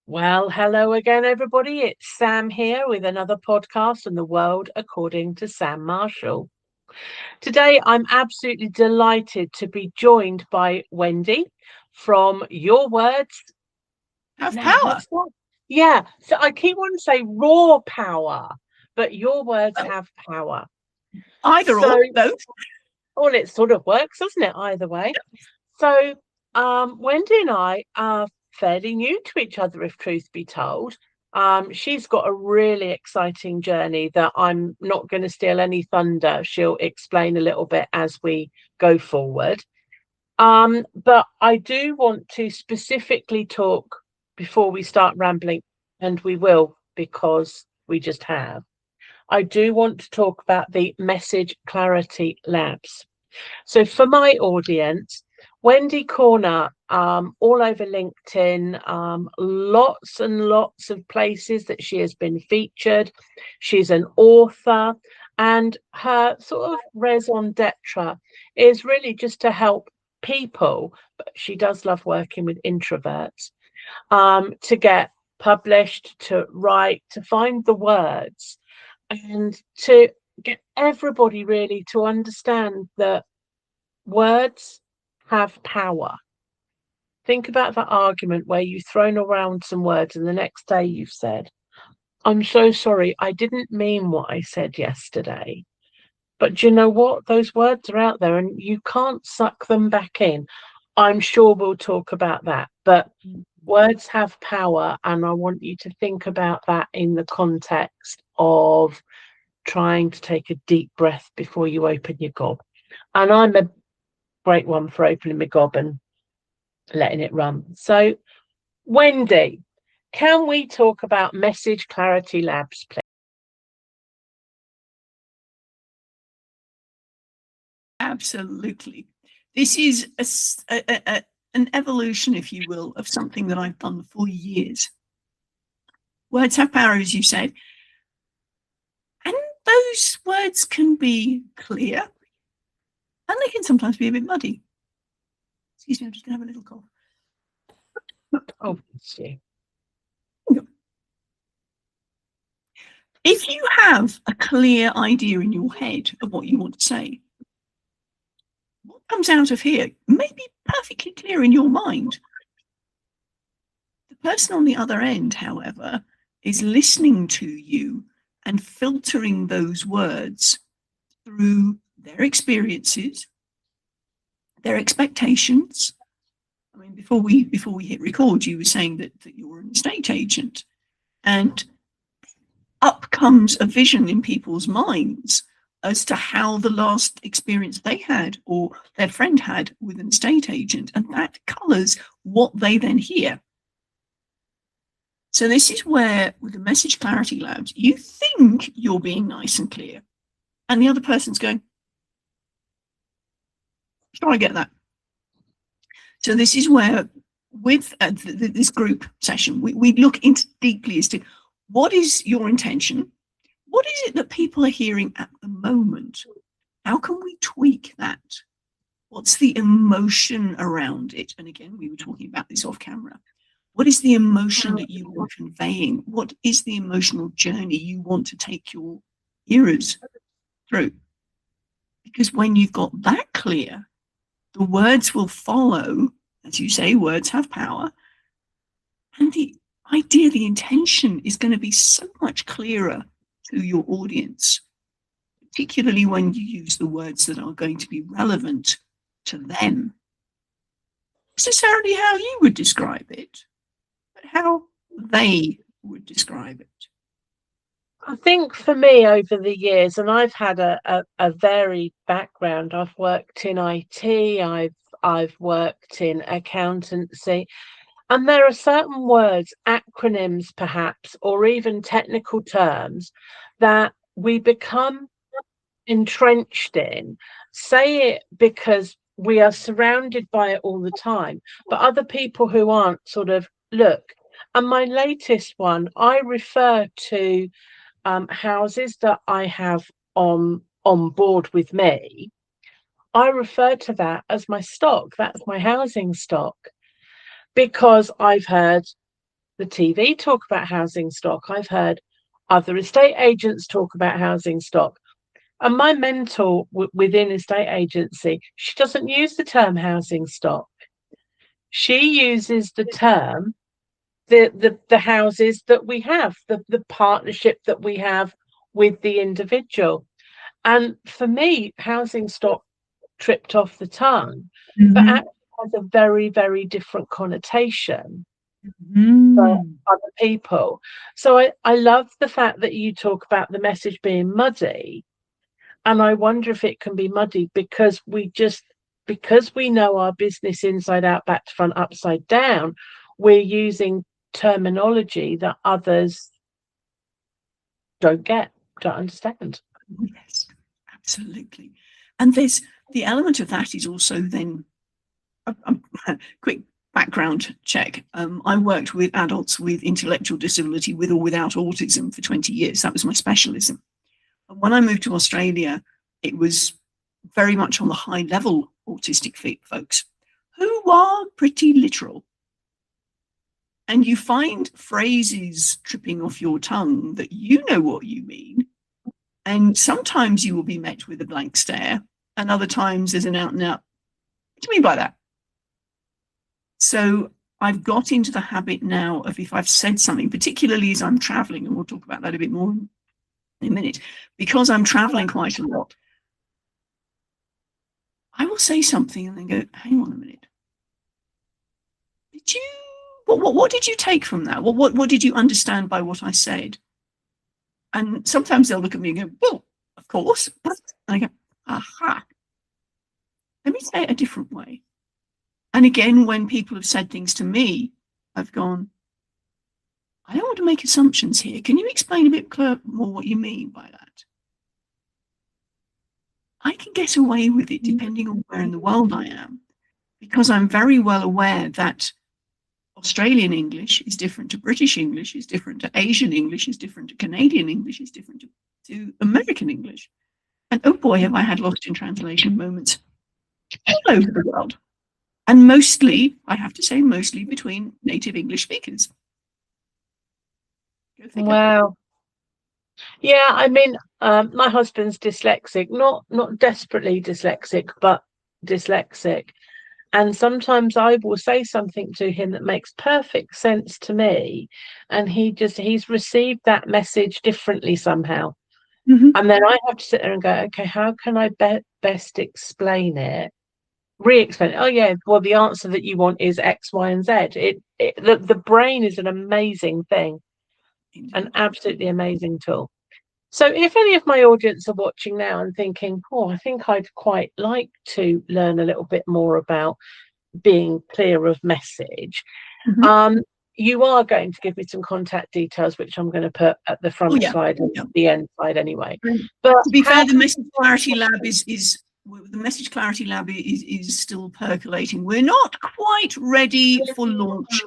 Well, hello again, everybody. It's Sam here with another podcast on the world according to Sam Marshall. Today, I'm absolutely delighted to be joined by Wendy from Your Words. Have Now, power. what's that? Yeah, so I keep wanting to say raw power, but Your Words Well, have power. either So, or, both. well, it sort of works, doesn't it? Either way. So, Wendy and I are fairly new to each other, if truth be told. She's got a really exciting journey that I'm not going to steal any thunder. She'll explain a little bit as we go forward. But I do want to specifically talk before we start rambling, and we will because we just have. I do want to talk about the Message Clarity Labs. So for my audience, Wendy Corner, all over LinkedIn, lots and lots of places that she has been featured. She's an author, and her sort of raison d'etre is really just to help people, but she does love working with introverts, to get published, to write, to find the words, and to get everybody really to understand that words have power. Think about that argument where you've thrown around some words and the next day you've said, I'm so sorry, I didn't mean what I said yesterday. But do you know what? Those words are out there and you can't suck them back in. I'm sure we'll talk about that. But words have power. And I want you to think about that in the context of trying to take a deep breath before you open your gob. And I'm a great one for opening my gob and letting it run. So, Wendy, can we talk about Message Clarity Labs, please? Absolutely. This is an evolution, if you will, of something that I've done for years. Words have power, as you said. And those words can be clear and they can sometimes be a bit muddy. Excuse me, I'm just going to have a little cough. Oh, bless you. If you have a clear idea in your head of what you want to say, what comes out of here may be perfectly clear in your mind. The person on the other end, however, is listening to you and filtering those words through their experiences, their expectations. I mean, before we hit record, you were saying that you're an estate agent, and up comes a vision in people's minds as to how the last experience they had or their friend had with an estate agent, and that colours what they then hear. So this is where, with the Message Clarity Labs, you think you're being nice and clear, and the other person's going, "Try get that." So this is where, with this group session, we look into deeply as to what is your intention, what is it that people are hearing at the moment, how can we tweak that, what's the emotion around it, and again, we were talking about this off camera. What is the emotion that you are conveying? What is the emotional journey you want to take your hearers through? Because when you've got that clear, the words will follow. As you say, words have power. And the idea, the intention is going to be so much clearer to your audience, particularly when you use the words that are going to be relevant to them. Not necessarily how you would describe it, but how they would describe it. I think for me over the years, and I've had a varied background. I've worked in IT, I've worked in accountancy, and there are certain words, acronyms perhaps, or even technical terms that we become entrenched in, say it because we are surrounded by it all the time, but other people who aren't sort of look. And my latest one, I refer to houses that I have on board with me. I refer to that as my stock. That's my housing stock, because I've heard the TV talk about housing stock. I've heard other estate agents talk about housing stock. And my mentor within estate agency, she doesn't use the term housing stock. She uses the term the houses that we have, the partnership that we have with the individual. And for me, housing stock tripped off the tongue, but actually has a very, very different connotation for other people. So I love the fact that you talk about the message being muddy. And I wonder if it can be muddy because we know our business inside out, back to front, upside down, we're using terminology that others don't understand. Yes, absolutely. And there's the element of that is also then a quick background check. I worked with adults with intellectual disability, with or without autism, for 20 years. That was my specialism. And when I moved to Australia, it was very much on the high level autistic folks who are pretty literal. And you find phrases tripping off your tongue that you know what you mean. And sometimes you will be met with a blank stare, and other times there's an out and out, what do you mean by that? So I've got into the habit now of, if I've said something, particularly as I'm traveling, and we'll talk about that a bit more in a minute, because I'm traveling quite a lot, I will say something and then go, hang on a minute. What did you take from that? What did you understand by what I said? And sometimes they'll look at me and go, well, of course. And I go, aha. Let me say it a different way. And again, when people have said things to me, I've gone, I don't want to make assumptions here. Can you explain a bit more what you mean by that? I can get away with it depending on where in the world I am, because I'm very well aware that Australian English is different to British English, is different to Asian English, is different to Canadian English, is different to American English. And oh boy, have I had lost in translation moments all over the world. And mostly, I have to say, mostly between native English speakers. Wow. Yeah, I mean, my husband's dyslexic, not desperately dyslexic, but dyslexic. And sometimes I will say something to him that makes perfect sense to me, and he's received that message differently somehow. And then I have to sit there and go, okay, how can I best explain it? Re-explain it. Oh yeah, well, the answer that you want is X, Y, and Z. The brain is an amazing thing, an absolutely amazing tool. So if any of my audience are watching now and thinking, oh, I think I'd quite like to learn a little bit more about being clear of message, you are going to give me some contact details, which I'm going to put at the front slide and the end slide anyway. But to be fair, the Message Clarity Lab is still percolating. We're not quite ready for launch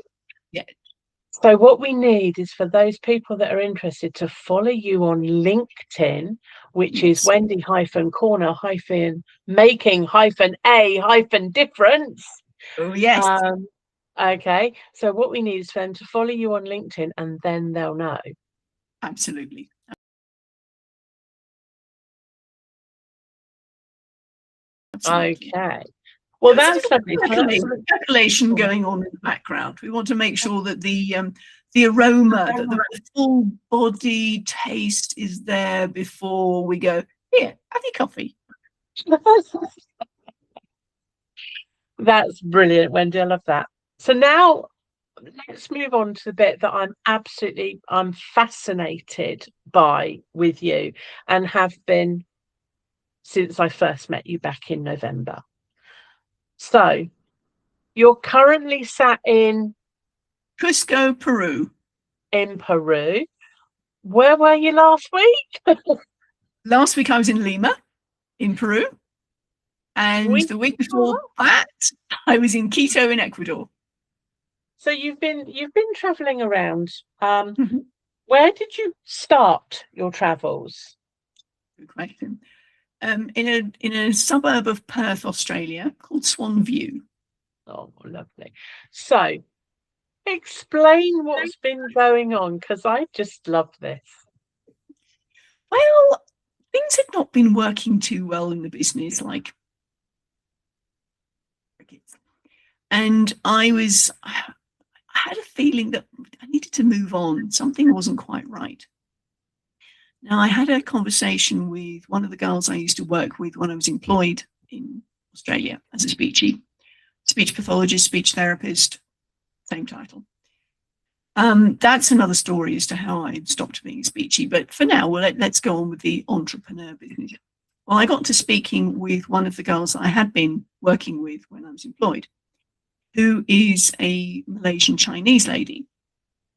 yet. So what we need is for those people that are interested to follow you on LinkedIn, which is Wendy-Corner making-a-difference. Oh, yes. Okay. So what we need is for them to follow you on LinkedIn, and then they'll know. Absolutely. Okay. Well, that's lovely. Percolation going on in the background. We want to make sure that the aroma, that the full body taste is there before we go, here, have your coffee. That's brilliant, Wendy. I love that. So now let's move on to the bit that I'm fascinated by with you, and have been since I first met you back in November. So you're currently sat in Cusco, Peru. In Peru. Where were you last week? Last week I was in Lima, in Peru. And the week before that, I was in Quito, in Ecuador. So you've been traveling around. Where did you start your travels? Good question. In a suburb of Perth, Australia, called Swan View. Oh, lovely. So Explain what's been going on, because I just love this. Well, things had not been working too well in the business, like crickets. And I had a feeling that I needed to move on. Something wasn't quite right. Now, I had a conversation with one of the girls I used to work with when I was employed in Australia as a speech pathologist, speech therapist, same title. That's another story as to how I stopped being speechy. But for now, let's go on with the entrepreneur business. Well, I got to speaking with one of the girls I had been working with when I was employed, who is a Malaysian Chinese lady.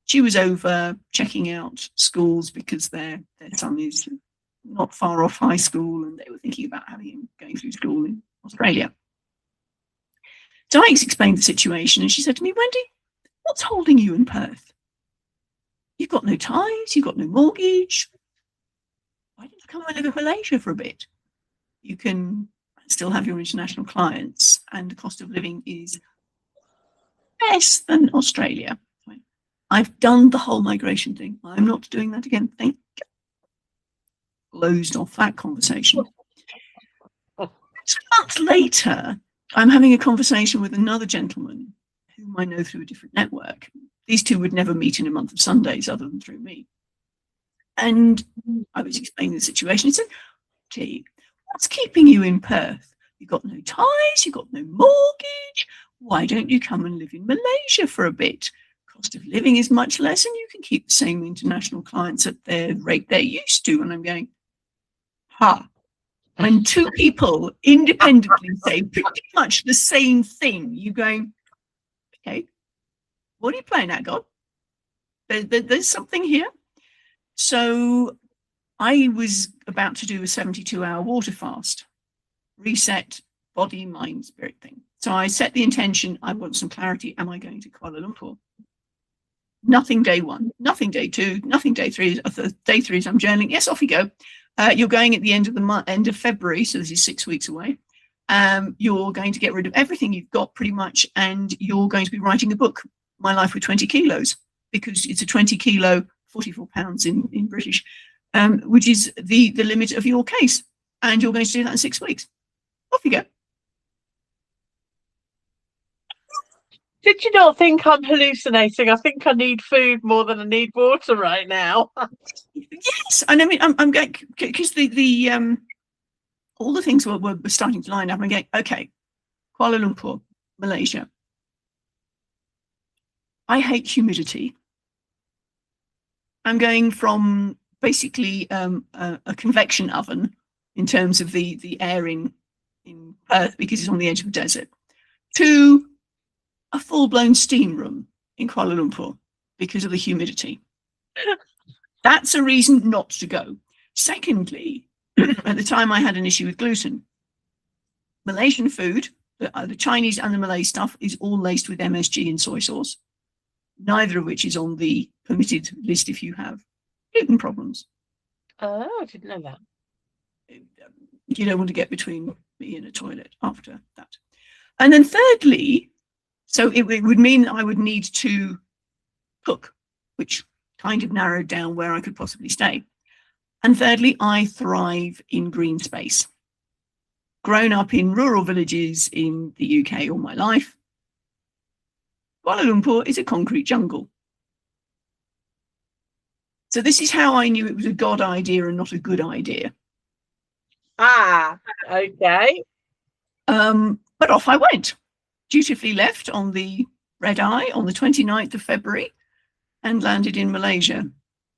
She was over checking out schools because their son is not far off high school, and they were thinking about having him going through school in Australia. So I explained the situation, and she said to me, "Wendy, what's holding you in Perth? You've got no ties, you've got no mortgage. Why don't you come and live in Malaysia for a bit? You can still have your international clients, and the cost of living is less than Australia." I've done the whole migration thing. I'm not doing that again. Thank you. Closed off that conversation. 2 months later, I'm having a conversation with another gentleman whom I know through a different network. These two would never meet in a month of Sundays other than through me. And I was explaining the situation. He said, "Gee, what's keeping you in Perth? You've got no ties, you've got no mortgage. Why don't you come and live in Malaysia for a bit? Cost of living is much less, and you can keep the same international clients at their rate they're used to." And I'm going, when two people independently say pretty much the same thing, you going, okay, what are you playing at, God? There's something here. So I was about to do a 72-hour water fast, reset body, mind, spirit thing. So I set the intention, I want some clarity. Am I going to Kuala Lumpur? Nothing day one, nothing day two, nothing day three. Day three is I'm journaling. Yes, off you go. You're going at the end of the end of February, so this is 6 weeks away. You're going to get rid of everything you've got pretty much, and you're going to be writing a book, My Life with 20 Kilos, because it's a 20 kilo, 44 pounds in British, which is the limit of your case. And you're going to do that in 6 weeks. Off you go. Did you not think I'm hallucinating? I think I need food more than I need water right now. Yes, and I mean, I'm going, because all the things were starting to line up. I'm going, okay, Kuala Lumpur, Malaysia. I hate humidity. I'm going from basically a convection oven in terms of the air in Perth, because it's on the edge of a desert, to a full-blown steam room in Kuala Lumpur because of the humidity. That's a reason not to go. Secondly, at the time I had an issue with gluten. Malaysian food, the Chinese and the Malay stuff, is all laced with MSG and soy sauce, neither of which is on the permitted list if you have gluten problems. Oh, I didn't know that. You don't want to get between me and a toilet after that. And then thirdly, so it would mean I would need to cook, which kind of narrowed down where I could possibly stay. And thirdly, I thrive in green space. Grown up in rural villages in the UK all my life, Kuala Lumpur is a concrete jungle. So this is how I knew it was a God idea and not a good idea. Ah, okay. But off I went. Dutifully left on the red eye on the 29th of February and landed in Malaysia.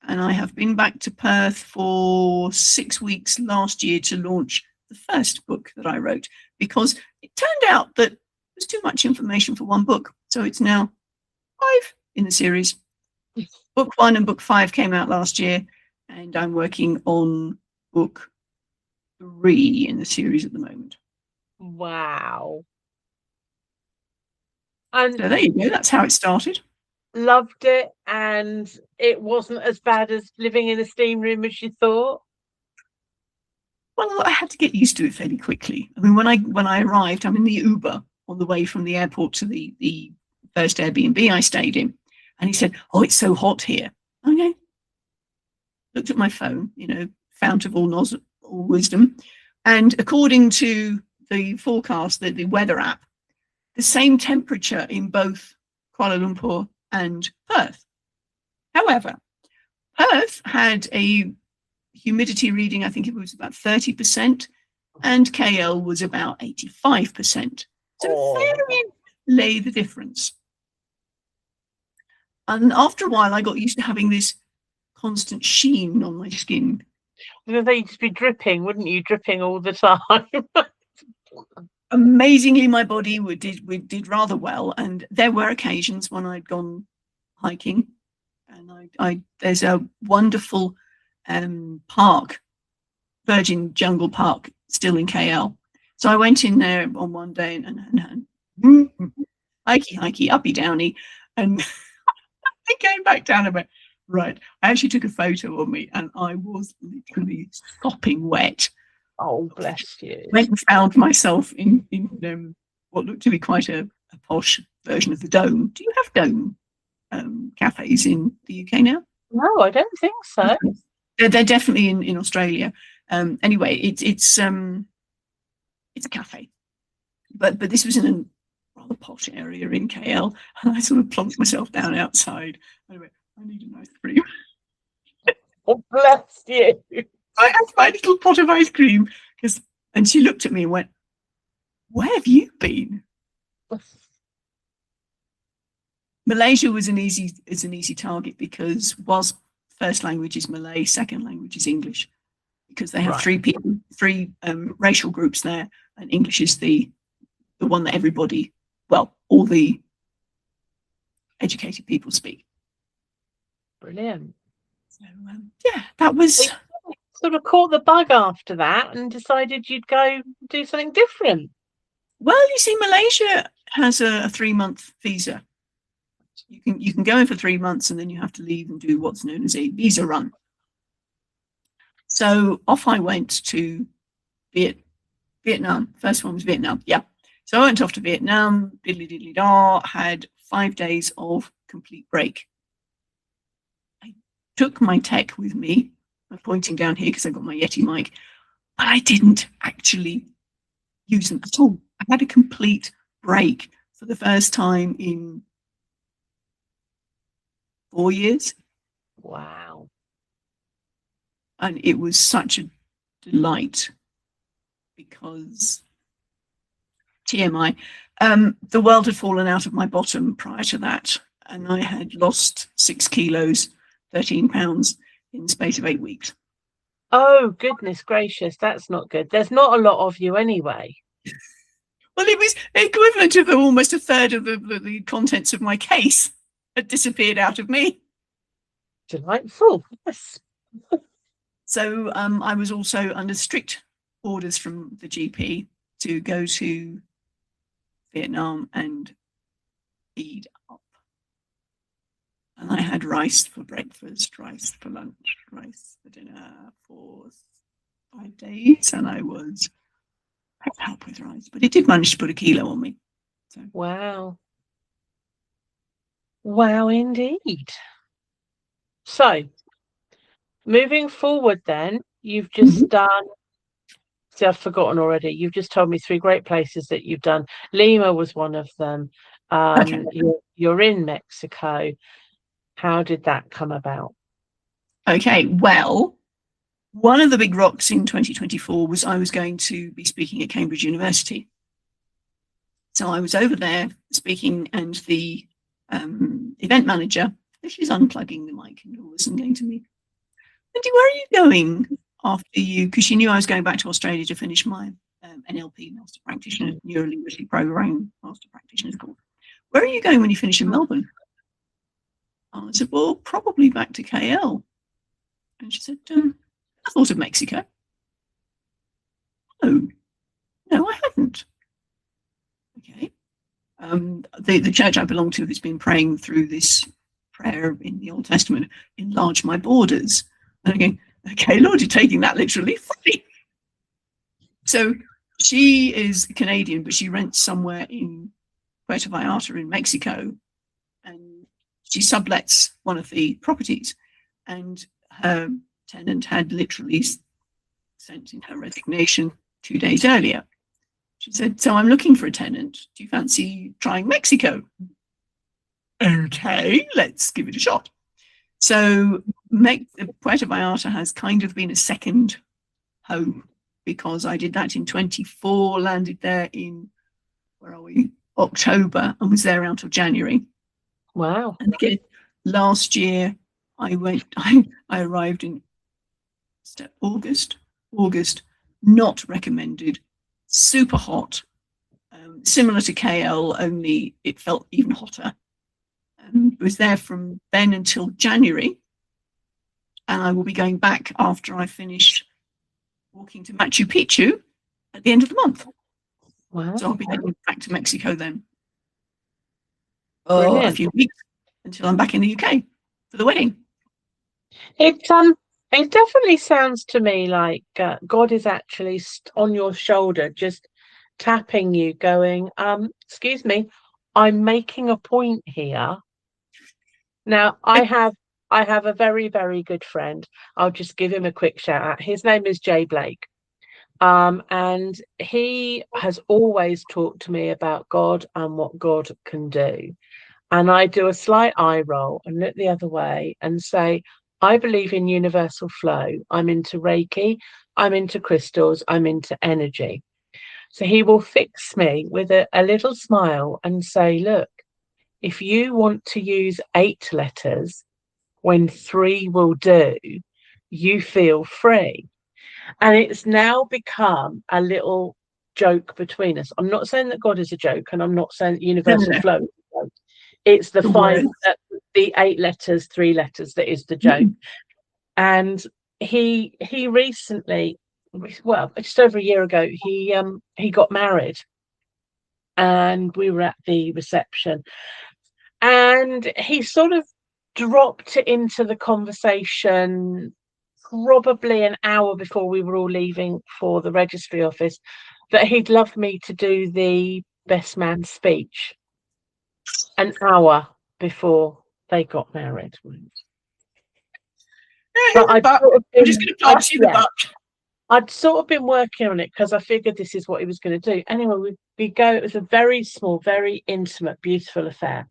And I have been back to Perth for 6 weeks last year to launch the first book that I wrote, because it turned out that there's too much information for one book. So it's now 5 in the series. Book 1 and book 5 came out last year, and I'm working on book 3 in the series at the moment. Wow. And so there you go. That's how it started. Loved it, and it wasn't as bad as living in a steam room as you thought. Well, I had to get used to it fairly quickly. I mean, when I arrived, I'm in the Uber on the way from the airport to the first Airbnb I stayed in. And he said, "Oh, it's so hot here." Okay. Looked at my phone, fount of all wisdom. And according to the forecast, the weather app, the same temperature in both Kuala Lumpur and Perth. However, Perth had a humidity reading, I think it was about 30%, and KL was about 85%. So therein lay the difference. And after a while, I got used to having this constant sheen on my skin. They'd just be dripping, wouldn't you? Dripping all the time. Amazingly, my body did rather well, and there were occasions when I'd gone hiking, and there's a wonderful park, Virgin Jungle Park, still in KL. So I went in there on one day and hikey, uppy downy, and I came back down and went, right. I actually took a photo of me, and I was literally sopping wet. Oh, bless you. Went and found myself in what looked to be quite a posh version of the Dome. Do you have Dome cafes in the UK now? No, I don't think so. They're definitely in Australia. Anyway, it's a cafe, but this was in a rather posh area in KL, and I sort of plonked myself down outside. Anyway, I need an ice cream. Oh, bless you. I had my little pot of ice cream, and she looked at me and went, "Where have you been?" Malaysia was an easy target because whilst first language is Malay, second language is English, because they have three racial groups there, and English is the one that everybody, well, all the educated people speak. Brilliant. So yeah, that was. Sort of caught the bug after that and decided you'd go do something different. Well, you see, Malaysia has a 3-month visa. You can go in for 3 months and then you have to leave and do what's known as a visa run. So off I went to Vietnam. First one was Vietnam. Yeah. So I went off to Vietnam, diddly-diddly-da, had 5 days of complete break. I took my tech with me. I'm pointing down here because I've got my Yeti mic, but I didn't actually use them at all. I had a complete break for the first time in 4 years. Wow. And it was such a delight because TMI, the world had fallen out of my bottom prior to that, and I had lost 6 kilos, 13 pounds in the space of 8 weeks. Oh, goodness gracious, that's not good. There's not a lot of you anyway. Well, it was equivalent to almost a third of the contents of my case had disappeared out of me. Delightful, yes. So I was also under strict orders from the GP to go to Vietnam and feed up. And I had rice for breakfast, rice for lunch, rice for dinner for 5 days, and I was help with rice, but it did manage to put a kilo on me. So. Wow. Wow, indeed. So, moving forward then, you've just done, see, I've forgotten already. You've just told me 3 great places that you've done. Lima was one of them. Okay. You're in Mexico. How did that come about? Okay, well, one of the big rocks in 2024 was I was going to be speaking at Cambridge University. So I was over there speaking, and the event manager, she's unplugging the mic and all this and going to me, "Wendy, where are you going after you?" Because she knew I was going back to Australia to finish my NLP, Master Practitioner, Neurodivergent Programming Master Practitioner's course. "Where are you going when you finish in Melbourne?" I said, "Well, probably back to KL." And she said, "I thought of Mexico." "Oh, no, I hadn't." Okay. The church I belong to has been praying through this prayer in the Old Testament, "Enlarge my borders." And I'm going, "Okay, Lord, you're taking that literally." Funny. So she is Canadian, but she rents somewhere in Puerto Vallarta in Mexico. she sublets one of the properties, and her tenant had literally sent in her resignation 2 days earlier. She said, "So I'm looking for a tenant. Do you fancy trying Mexico?" Okay, let's give it a shot. So Puerto Vallarta has kind of been a second home, because I did that in 24, landed there in, where are we, October, and was there until January. Wow. And again, last year I arrived in August, not recommended, super hot, similar to KL, only it felt even hotter. Was there from then until January, and I will be going back after I finish walking to Machu Picchu at the end of the month. Wow. So I'll be heading back to Mexico then. Brilliant. A few weeks until I'm back in the UK for the wedding. It definitely sounds to me like God is actually on your shoulder, just tapping you, going, excuse me, I'm making a point here. Now, I have a very, very good friend. I'll just give him a quick shout out. His name is Jay Blake. And he has always talked to me about God and what God can do. And I do a slight eye roll and look the other way and say, I believe in universal flow. I'm into Reiki. I'm into crystals. I'm into energy. So he will fix me with a little smile and say, look, if you want to use 8 letters when 3 will do, you feel free. And it's now become a little joke between us. I'm not saying that God is a joke, and I'm not saying that universal flow is a joke. It's the 8 letters, 3 letters that is the joke. And he recently, well, just over a year ago, he got married, and we were at the reception, and he sort of dropped it into the conversation probably an hour before we were all leaving for the registry office, that he'd love me to do the best man speech an hour before they got married. But I'm just going to pass you the buck. I'd sort of been working on it because I figured this is what he was going to do. Anyway, we go. It was a very small, very intimate, beautiful affair.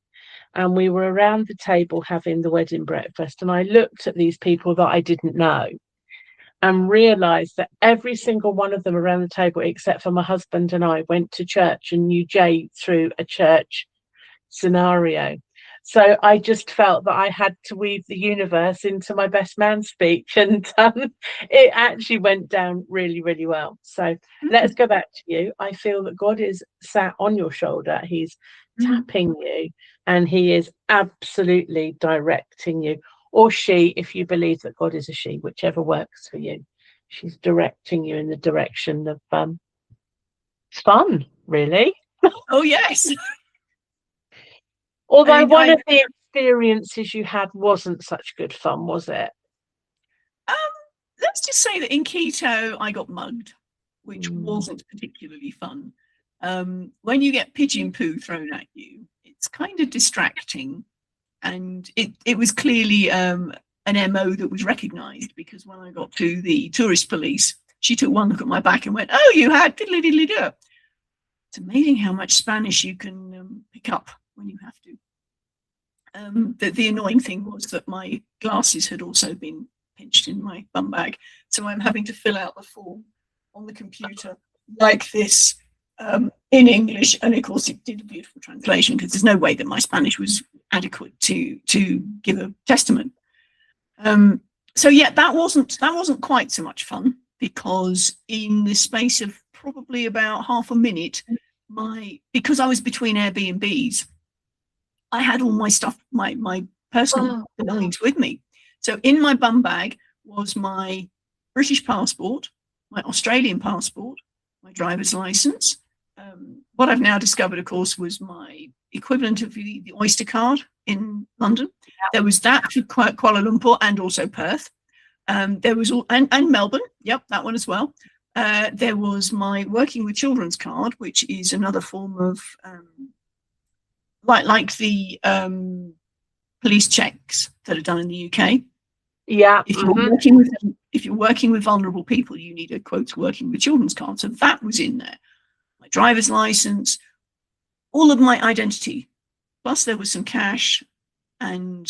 And we were around the table having the wedding breakfast. And I looked at these people that I didn't know and realised that every single one of them around the table, except for my husband and I, went to church and knew Jay through a church scenario. So I just felt that I had to weave the universe into my best man speech, and it actually went down really, really well. So let's go back to you. I feel that God is sat on your shoulder. He's tapping you, and he is absolutely directing you, or she, if you believe that God is a she, whichever works for you. She's directing you in the direction of fun, really. Oh, yes. Although one of the experiences you had wasn't such good fun, was it? Let's just say that in Quito, I got mugged, which wasn't particularly fun. When you get pigeon poo thrown at you, it's kind of distracting. And it was clearly an MO that was recognised, because when I got to the tourist police, she took one look at my back and went, "Oh, you had diddly diddly do." It's amazing how much Spanish you can pick up when you have to. The annoying thing was that my glasses had also been pinched in my bum bag, so I'm having to fill out the form on the computer like this in English, and of course it did a beautiful translation, because there's no way that my Spanish was adequate to give a testament. So yeah, that wasn't quite so much fun, because in the space of probably about half a minute, because I was between Airbnbs, I had all my stuff, my personal belongings with me. So in my bum bag was my British passport, my Australian passport, my driver's license. What I've now discovered, of course, was my equivalent of the Oyster card in London. There was that for Kuala Lumpur and also Perth. There was and Melbourne. Yep, that one as well. There was my Working with Children's card, which is another form of like the police checks that are done in the UK. Yeah. If you're working with vulnerable people, you need a quote working with children's card. So that was in there. My driver's license, all of my identity. Plus there was some cash, and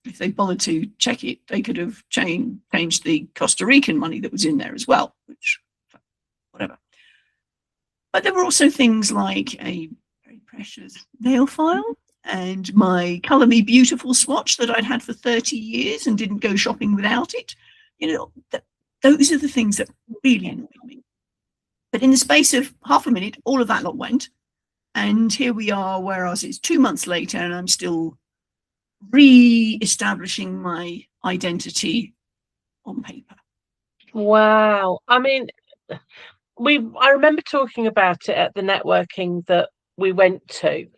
if they bothered to check it, they could have changed the Costa Rican money that was in there as well, which, whatever. But there were also things like a very precious nail file and my Colour Me Beautiful swatch that I'd had for 30 years and didn't go shopping without it. Those are the things that really annoyed me. But in the space of half a minute, all of that lot went. And here we are, whereas it's 2 months later and I'm still re-establishing my identity on paper. Wow. I mean, I remember talking about it at the networking that we went to.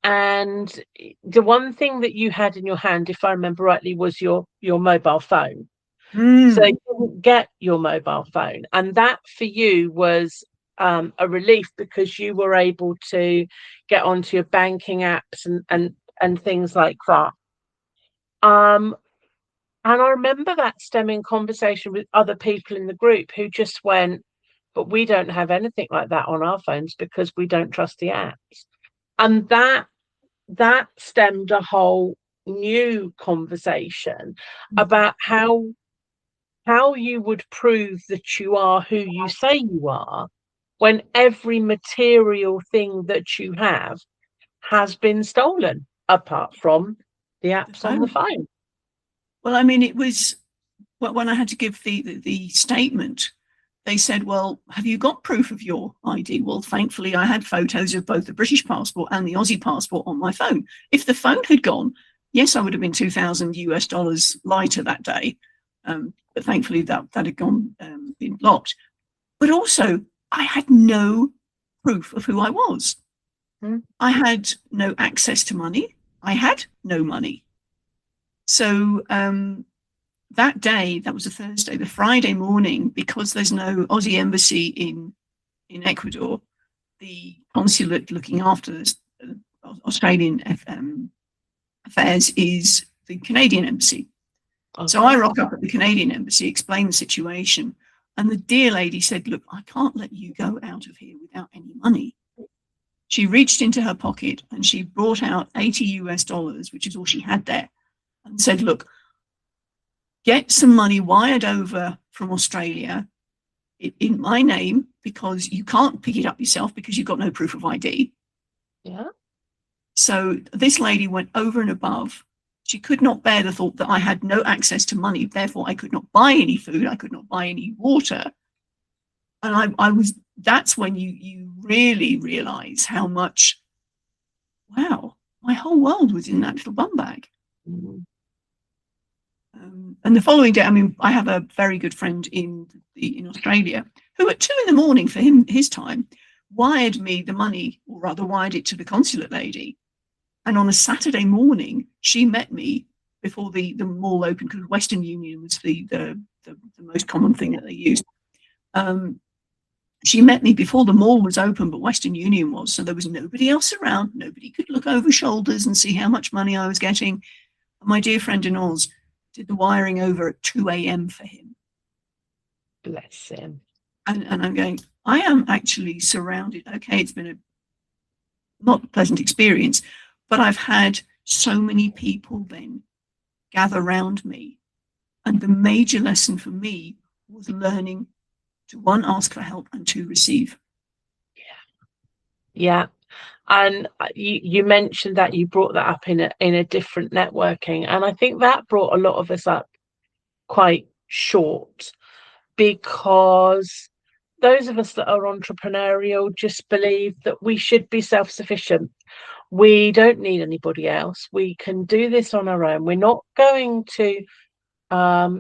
And the one thing that you had in your hand, if I remember rightly, was your mobile phone. So you didn't get your mobile phone. And that for you was a relief, because you were able to get onto your banking apps and things like that. And I remember that stemming conversation with other people in the group who just went, but we don't have anything like that on our phones because we don't trust the apps. And that stemmed a whole new conversation about how you would prove that you are who you say you are when every material thing that you have has been stolen, apart from the apps on the phone. Well, I mean, it was when I had to give the statement, they said, well, have you got proof of your ID? Well, thankfully, I had photos of both the British passport and the Aussie passport on my phone. If the phone had gone, yes, I would have been $2,000 lighter that day. But thankfully, that had gone, been blocked. But also, I had no proof of who I was. I had no access to money. I had no money. So that day, that was a Thursday, the Friday morning, because there's no Aussie embassy in Ecuador, the consulate looking after this, Australian affairs is the Canadian embassy. Okay. So I rock up at the Canadian embassy, explain the situation, and the dear lady said, look, I can't let you go out of here without any money. She reached into her pocket and she brought out $80, which is all she had there, and said, look, get some money wired over from Australia in my name, because you can't pick it up yourself because you've got no proof of ID. Yeah. So this lady went over and above. She could not bear the thought that I had no access to money. Therefore, I could not buy any food. I could not buy any water. And that's when you really realize how much, wow, my whole world was in that little bum bag. Mm-hmm. And the following day, I mean, I have a very good friend in Australia who at 2 a.m. for his time wired me the money, or rather wired it to the consulate lady. And on a Saturday morning, she met me before the mall opened, because Western Union was the most common thing that they used. She met me before the mall was open, but Western Union was. So there was nobody else around. Nobody could look over shoulders and see how much money I was getting. And my dear friend in Oz did the wiring over at 2 a.m. for him. Bless him. And I'm going, I am actually surrounded. Okay, it's been a not pleasant experience, but I've had so many people then gather around me. And the major lesson for me was learning to, 1, ask for help, and 2, receive. Yeah. And you mentioned that you brought that up in a different networking. And I think that brought a lot of us up quite short, because those of us that are entrepreneurial just believe that we should be self-sufficient. We don't need anybody else. We can do this on our own. We're not going to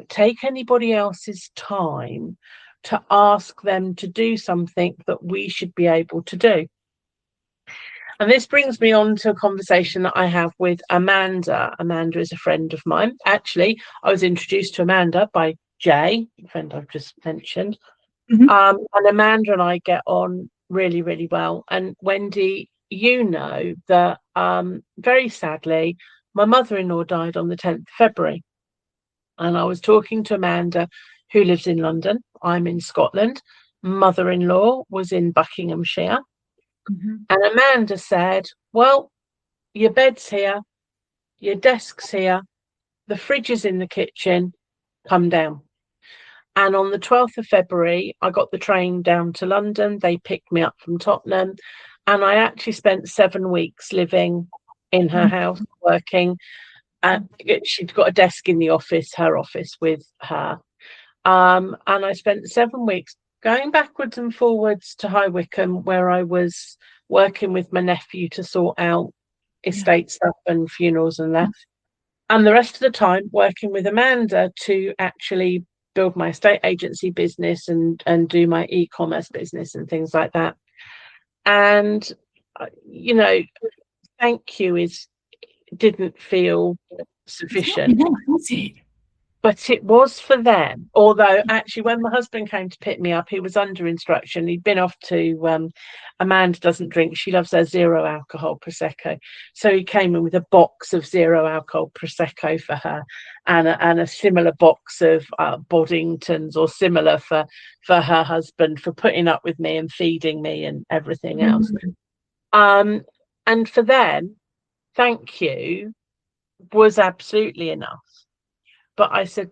take anybody else's time to ask them to do something that we should be able to do. And this brings me on to a conversation that I have with Amanda. Amanda is a friend of mine. Actually, I was introduced to Amanda by Jay, the friend I've just mentioned. Mm-hmm. And Amanda and I get on really, really well. And Wendy, you know that very sadly, my mother-in-law died on the 10th of February. And I was talking to Amanda, who lives in London. I'm in Scotland. Mother-in-law was in Buckinghamshire. And Amanda said, well, your bed's here, your desk's here, the fridge is in the kitchen, come down. And on the 12th of February, I got the train down to London. They picked me up from Tottenham. And I actually spent 7 weeks living in her house, working. She'd got a desk in the office, her office, with her. And I spent 7 weeks going backwards and forwards to High Wycombe, where I was working with my nephew to sort out estate stuff and funerals and that. And the rest of the time working with Amanda to actually build my estate agency business and do my e-commerce business and things like that. And, you know, thank you didn't feel sufficient. But it was for them. Although actually when my husband came to pick me up, he was under instruction. He'd been off to Amanda doesn't drink. She loves her 0 alcohol Prosecco. So he came in with a box of 0 alcohol Prosecco for her and a similar box of Boddingtons or similar for her husband, for putting up with me and feeding me and everything else. And for them, thank you was absolutely enough. But I said,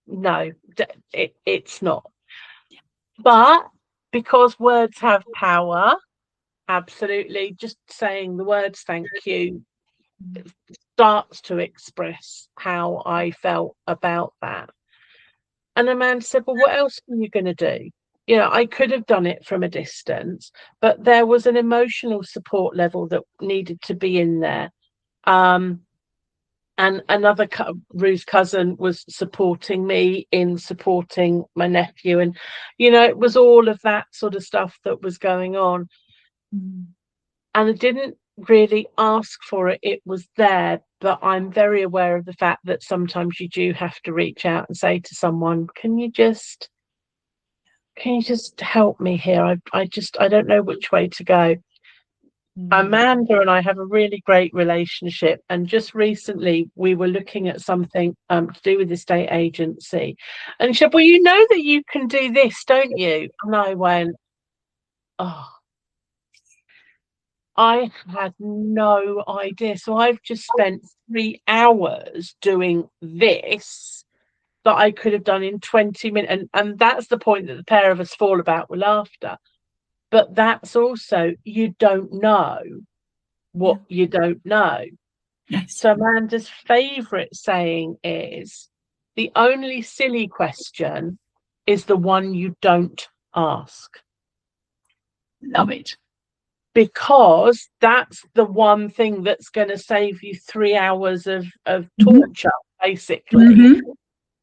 no, it's not. But because words have power, absolutely, just saying the words thank you starts to express how I felt about that. And Amanda said, well, what else are you going to do? You know, I could have done it from a distance, but there was an emotional support level that needed to be in there. And another Rue's cousin was supporting me in supporting my nephew. And, you know, it was all of that sort of stuff that was going on. And I didn't really ask for it. It was there. But I'm very aware of the fact that sometimes you do have to reach out and say to someone, can you just help me here? I don't know which way to go. Amanda and I have a really great relationship, and just recently we were looking at something to do with the estate agency, and she said, well, you know that you can do this, don't you? And I went, oh, I had no idea. So I've just spent 3 hours doing this that I could have done in 20 minutes, and that's the point that the pair of us fall about with laughter. But that's also, you don't know what you don't know. Yes. So Amanda's favourite saying is, the only silly question is the one you don't ask. Love it. Because that's the one thing that's going to save you 3 hours of torture, basically.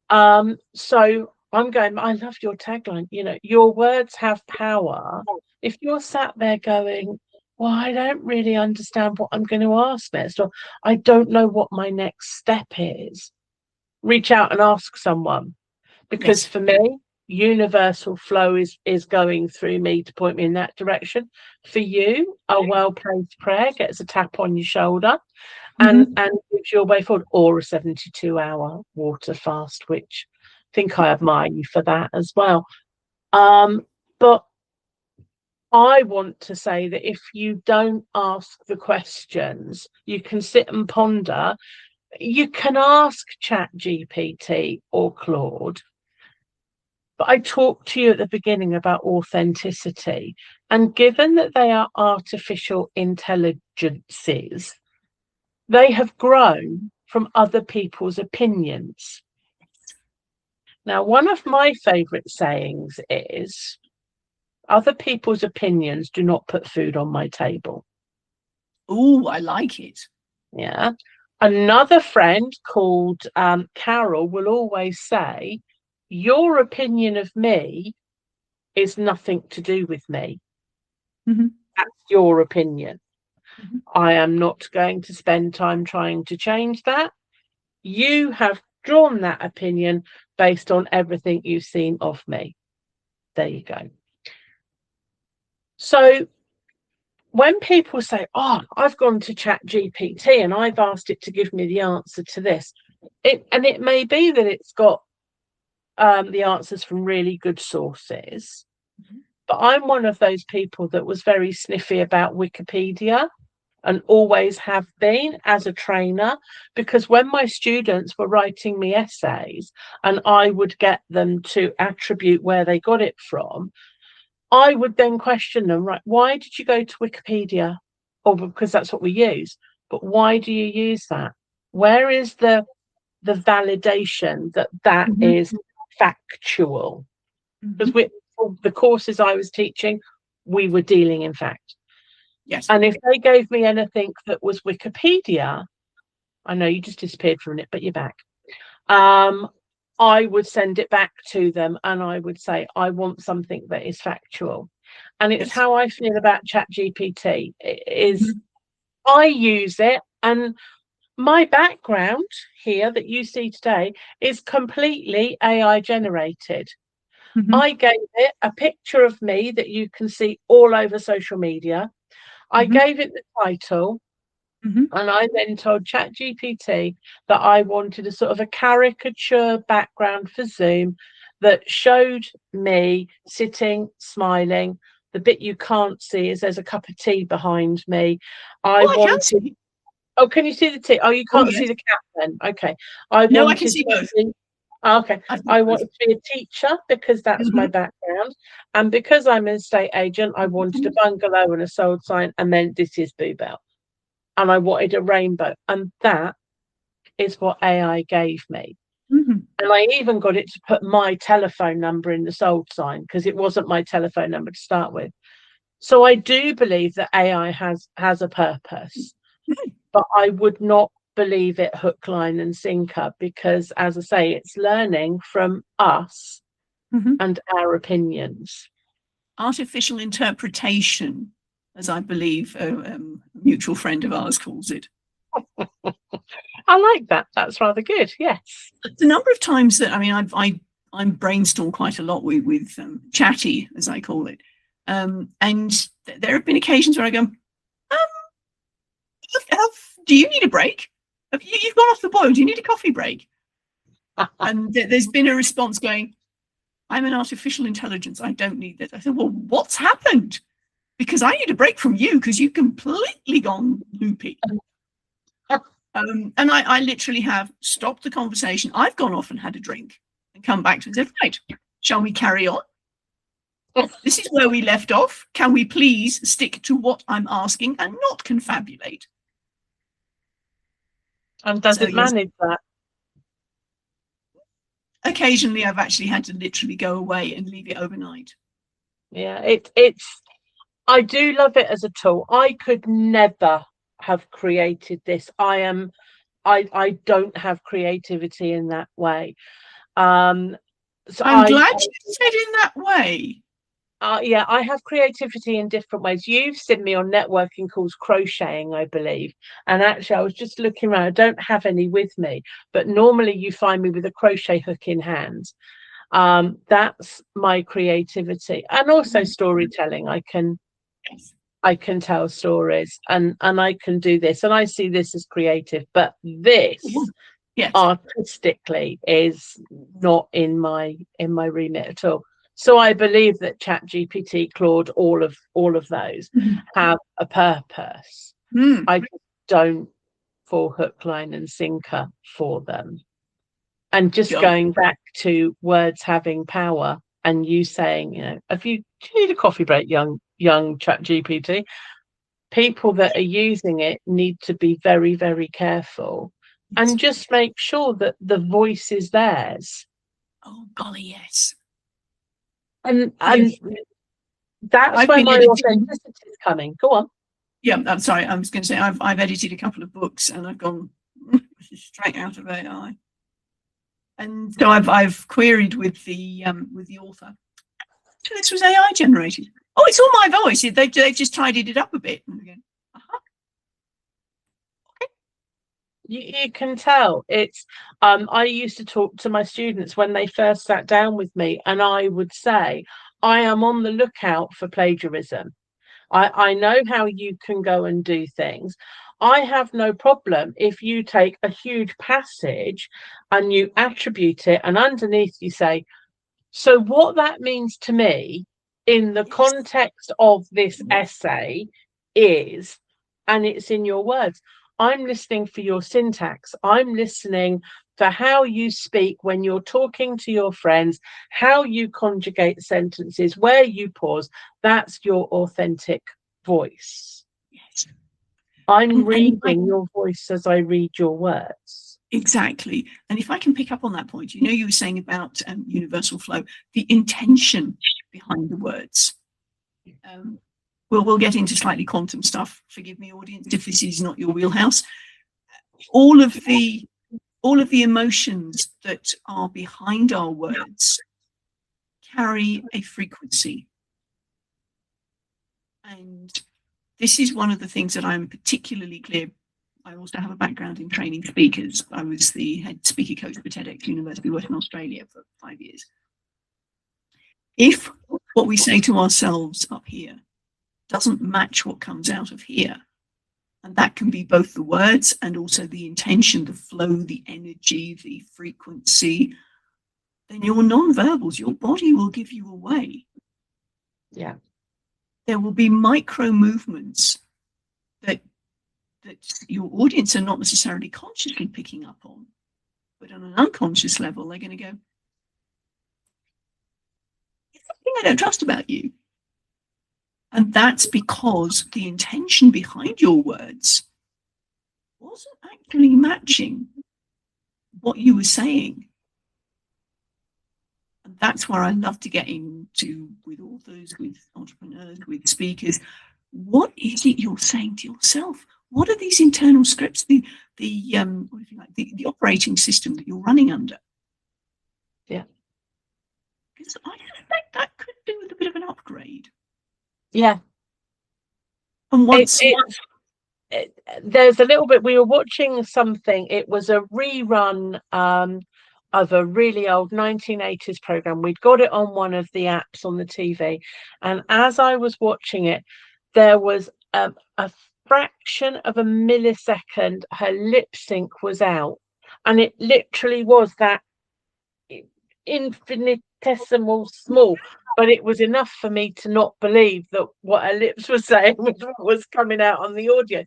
So I'm going, I love your tagline, you know, your words have power. If you're sat there going, well, I don't really understand what I'm going to ask next, or I don't know what my next step is, reach out and ask someone. Because for me, universal flow is going through me to point me in that direction. For you, a well-placed prayer gets a tap on your shoulder and gives you a way forward, or a 72-hour water fast, which I think I admire you for that as well. But I want to say that if you don't ask the questions, you can sit and ponder. You can ask ChatGPT or Claude. But I talked to you at the beginning about authenticity. And given that they are artificial intelligences, they have grown from other people's opinions. Now, one of my favourite sayings is, other people's opinions do not put food on my table. Oh, I like it. Yeah. Another friend called Carol will always say, your opinion of me is nothing to do with me. That's your opinion. I am not going to spend time trying to change that. You have drawn that opinion based on everything you've seen of me. There you go. So when people say, "Oh, I've gone to Chat GPT and I've asked it to give me the answer to this," it may be that it's got the answers from really good sources, but I'm one of those people that was very sniffy about Wikipedia and always have been as a trainer, because when my students were writing me essays and I would get them to attribute where they got it from, I would then question them, right, why did you go to Wikipedia? Or because that's what we use, but why do you use that? Where is the validation that that Mhm. is factual? Because Mhm. the courses I was teaching, we were dealing in fact. Yes. And if they gave me anything that was Wikipedia, I know you just disappeared from it, but you're back. I would send it back to them and I would say, I want something that is factual. And it's Yes. how I feel about ChatGPT. Is Mhm. I use it, and my background here that you see today is completely AI generated. Mhm. I gave it a picture of me that you can see all over social media. I Mhm. gave it the title, Mhm. and I then told ChatGPT that I wanted a sort of a caricature background for Zoom that showed me sitting, smiling. The bit you can't see is there's a cup of tea behind me. I Oh, I can wanted, see. oh, can you see the tea? Oh, you Oh, can't see yes. the cat then. Okay. I No, I can wanted see to both. be, okay. I see I both. wanted to be a teacher because that's my Mhm. background. And because I'm an estate agent, I wanted a Mhm. bungalow and a sold sign. And then this is Boo Bell, and I wanted a rainbow. And that is what AI gave me. Mhm. And I even got it to put my telephone number in the sold sign because it wasn't my telephone number to start with. So I do believe that AI has a purpose, Mhm. but I would not believe it hook, line, and sinker because, as I say, it's learning from us Mhm. and our opinions. Artificial interpretation, as I believe a mutual friend of ours calls it. I like that. That's rather good. Yes. The number of times that I'm brainstorm quite a lot with chatty, as I call it, and there have been occasions where I go, "Do you need a break? You've gone off the boil. Do you need a coffee break?" And there's been a response going, "I'm an artificial intelligence. I don't need this." I said, "Well, what's happened? Because I need a break from you because you've completely gone loopy." And I literally have stopped the conversation. I've gone off and had a drink and come back to and said, "Right, shall we carry on? This is where we left off. Can we please stick to what I'm asking and not confabulate?" And does So it yes, manage that? occasionally I've actually had to literally go away and leave it overnight. Yeah, it's I do love it as a tool. I could never have created this. I don't have creativity in that way. Um, so I'm glad you said in that way. yeah, I have creativity in different ways. You've seen me on networking calls crocheting, I believe. And actually, I was just looking around. I don't have any with me, but normally you find me with a crochet hook in hand. That's my creativity, and also storytelling. Yes. I can tell stories, and I can do this, and I see this as creative, but this Yes. artistically is not in my remit at all. So I believe that Chat GPT, Claude, all of those have a purpose. Mm. I just don't fall hook, line, and sinker for them. And just Sure. going back to words having power, and you saying, you know, if you do you need a coffee break, young Chat GPT, people that are using it need to be very, very careful Yes. and just make sure that the voice is theirs. Oh golly, yes. And Yes. that's I've where been my editing. authenticity is coming. Go on. Yeah, I'm sorry. I was going to say I've edited a couple of books and I've gone straight out of AI. And so I've queried with the author. So this was AI generated. Oh, it's all my voice. They've just tidied it up a bit. And again, You can tell it's I used to talk to my students when they first sat down with me, and I would say, I am on the lookout for plagiarism. I know how you can go and do things. I have no problem if you take a huge passage and you attribute it, and underneath you say, so what that means to me in the context of this essay is, and it's in your words. I'm listening for your syntax. I'm listening for how you speak when you're talking to your friends, how you conjugate sentences, where you pause. That's your authentic voice. Yes. I'm reading your voice as I read your words. Exactly. And if I can pick up on that point, you were saying about universal flow, the intention behind the words. We'll get into slightly quantum stuff. Forgive me, audience, if this is not your wheelhouse. All of the emotions that are behind our words carry a frequency. And this is one of the things that I'm particularly clear. I also have a background in training speakers. I was the head speaker coach for TEDx University, worked in Australia for 5 years. If what we say to ourselves up here doesn't match what comes out of here, and that can be both the words and also the intention, the flow, the energy, the frequency, then your non-verbals, your body will give you away. Yeah. There will be micro movements that your audience are not necessarily consciously picking up on, but on an unconscious level, they're going to go, "There's something I don't trust about you." And that's because the intention behind your words wasn't actually matching what you were saying. And that's where I love to get into with authors, with entrepreneurs, with speakers. What is it you're saying to yourself? What are these internal scripts, the operating system that you're running under? Yeah. Because I suspect that could do with a bit of an upgrade. Yeah. And once there's a little bit, we were watching something, it was a rerun of a really old 1980s program. We'd got it on one of the apps on the TV, and as I was watching it, there was a fraction of a millisecond her lip sync was out, and it literally was that infinitesimal small, but it was enough for me to not believe that what her lips were saying was coming out on the audio.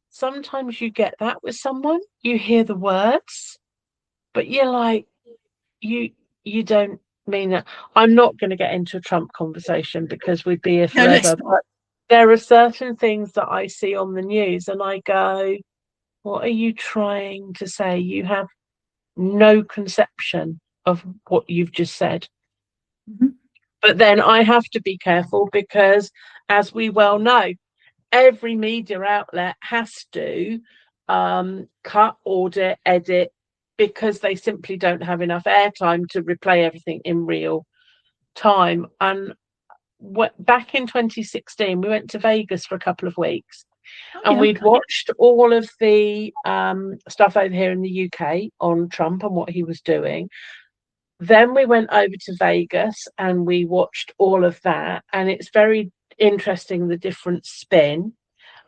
Sometimes you get that with someone, you hear the words, but you're like, you don't mean that. I'm not going to get into a Trump conversation because we'd be here forever, but there are certain things that I see on the news and I go, what are you trying to say? You have no conception of what you've just said. Mm-hmm. But then I have to be careful because, as we well know, every media outlet has to cut, audit, edit, because they simply don't have enough airtime to replay everything in real time. And back in 2016, we went to Vegas for a couple of weeks. And we'd watched all of the stuff over here in the UK on Trump and what he was doing. Then we went over to Vegas and we watched all of that. And it's very interesting, the different spin.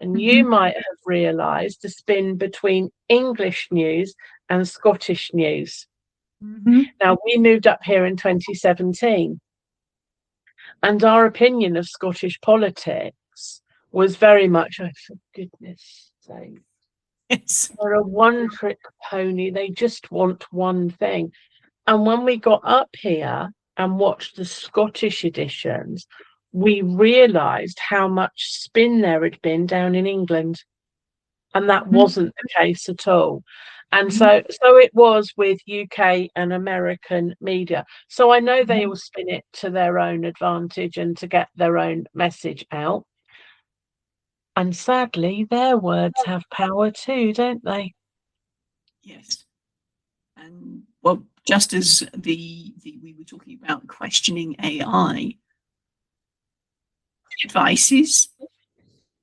And you might have realised the spin between English news and Scottish news. Now, we moved up here in 2017. And our opinion of Scottish politics was very much, oh, for goodness sake. Yes. They're a one-trick pony. They just want one thing. And when we got up here and watched the Scottish editions, we realised how much spin there had been down in England. And that wasn't the case at all. And so it was with UK and American media. So I know they will spin it to their own advantage and to get their own message out. And sadly, their words have power too, don't they? Yes. And well, just as we were talking about questioning AI, advice is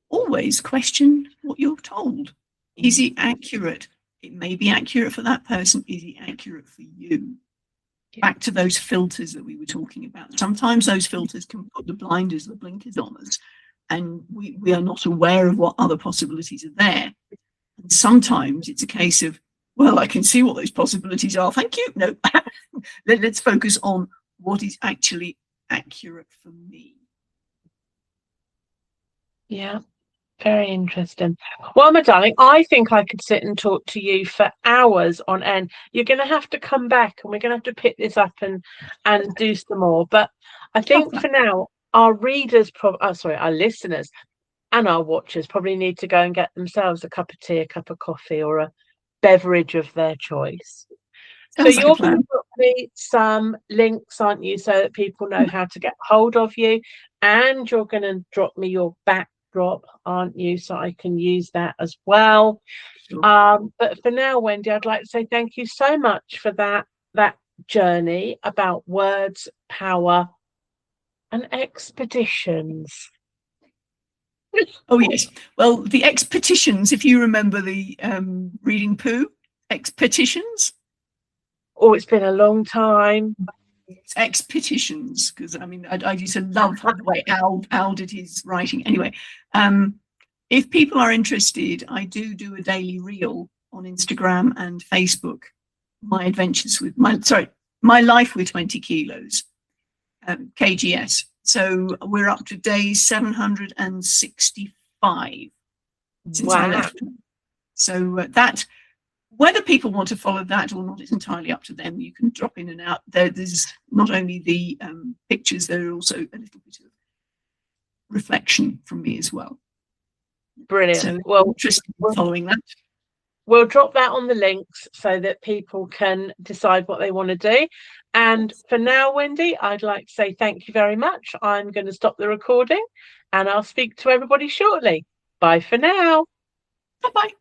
always question what you're told. Is it accurate? It may be accurate for that person. Is it accurate for you? back to those filters that we were talking about. Sometimes those filters can put the blinders, the blinkers on us, and we are not aware of what other possibilities are there. And sometimes it's a case of, well, I can see what those possibilities are. Thank you. No, let's focus on what is actually accurate for me. Yeah, very interesting. Well, my darling, I think I could sit and talk to you for hours on end. You're going to have to come back and we're going to have to pick this up and do some more. But I think for now, our readers, our listeners and our watchers probably need to go and get themselves a cup of tea, a cup of coffee, or a beverage of their choice. So you're going to put me some links, aren't you, so that people know how to get hold of you, and you're going to drop me your backdrop, aren't you, so I can use that as well. But for now, Wendy, I'd like to say thank you so much for that journey about words, power, and expeditions. Oh yes, well, the expeditions, if you remember the reading Pooh, expeditions. Oh, it's been a long time. It's expeditions, because I mean, I used to love the way Al did his writing. Anyway, if people are interested, I do a daily reel on Instagram and Facebook. My adventures with my life with 20 kilos, KGS. So we're up to day 765 since I left. So that, whether people want to follow that or not, it's entirely up to them. You can drop in and out. There's not only the pictures, there are also a little bit of reflection from me as well. Brilliant. So, well, interested in following that. We'll drop that on the links so that people can decide what they want to do. And for now, Wendy, I'd like to say thank you very much. I'm going to stop the recording and I'll speak to everybody shortly. Bye for now. Bye-bye.